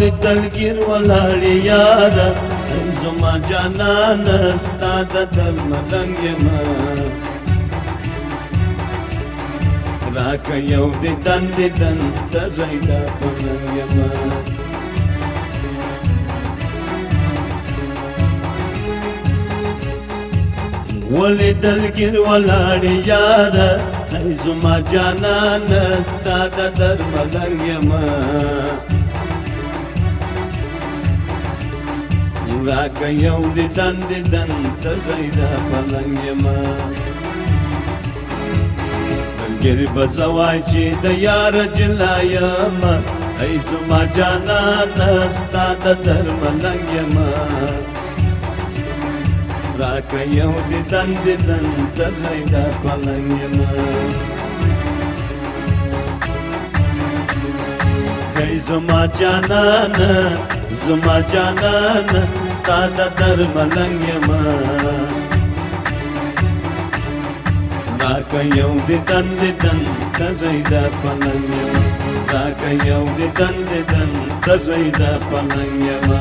ولې دلګیر ولاړې یاره ای زما جانانه ستا د درملنګ یمه راکه یو دیدن دیدن تږی د پلنګ یمه ولې دلګیر ولاړې یاره ای زما جانانه ستا د درملنګ یمه راکه یو دیدن دیدن تږی د پلنګ یمه ملګري به زه وای چې د یار جلا یمه ای زما جانانه ستا د درملنګ یمه راکه یو دیدن دیدن تږی د پلنګ یمه ای زما جانانه زما جانانه ستا د درملنګ یمه راکه یو دیدن دیدن تږی د پلنګ یمه راکه یو دیدن دیدن تږی د پلنګ یمه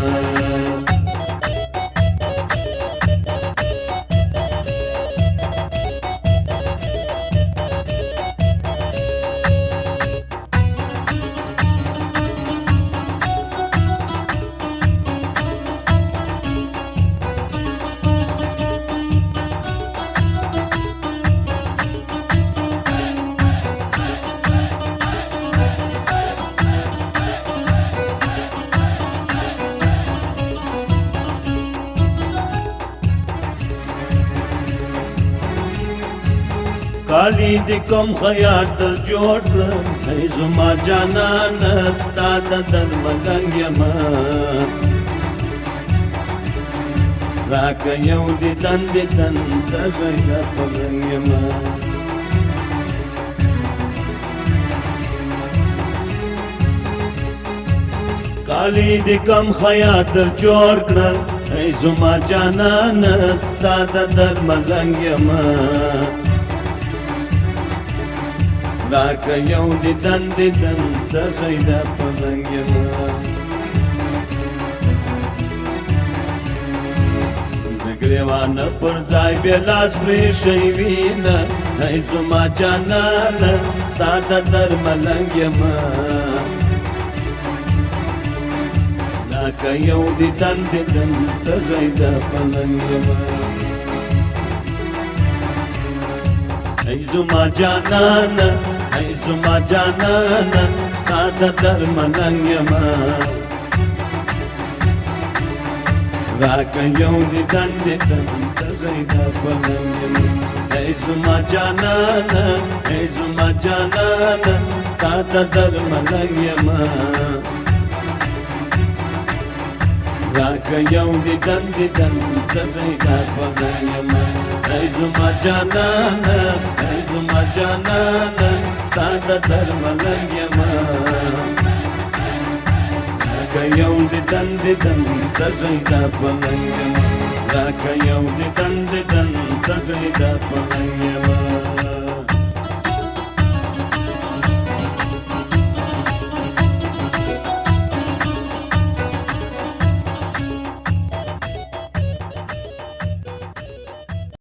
کالی دی کوم خیاط در جوړ کړم ای زما جانانه ستا د درملنګ یمه راکه یو دیدن دیدن تږی د پلنګ یمه کالی دی کوم خیاط در جوړ کړم ای زما جانانه ستا د درملنګ یمه راکه یو دیدن دیدن تږی د پلنګ یمه د ګریوانه پر ځای بیا لاس پرېښی وینه ای زما جانانه ستا د درملنګ یمه راکه یو دیدن دیدن تږی د پلنګ یمه ای زما جانانه ای زما جانانه ستا د درملنګ یمه راکه یو دیدن دیدن تږی د پلنګ یمه ای زما جانانه ای زما جانانه ستا د درملنګ یمه راکه یو دیدن دیدن تږی د پلنګ یمه ای زما جانانه ای زما جانانه ستا د درملنګ یمه راکه یو دیدن دیدن تږی د پلنګ یمه راکه یو دیدن دیدن تږی د پلنګ یمه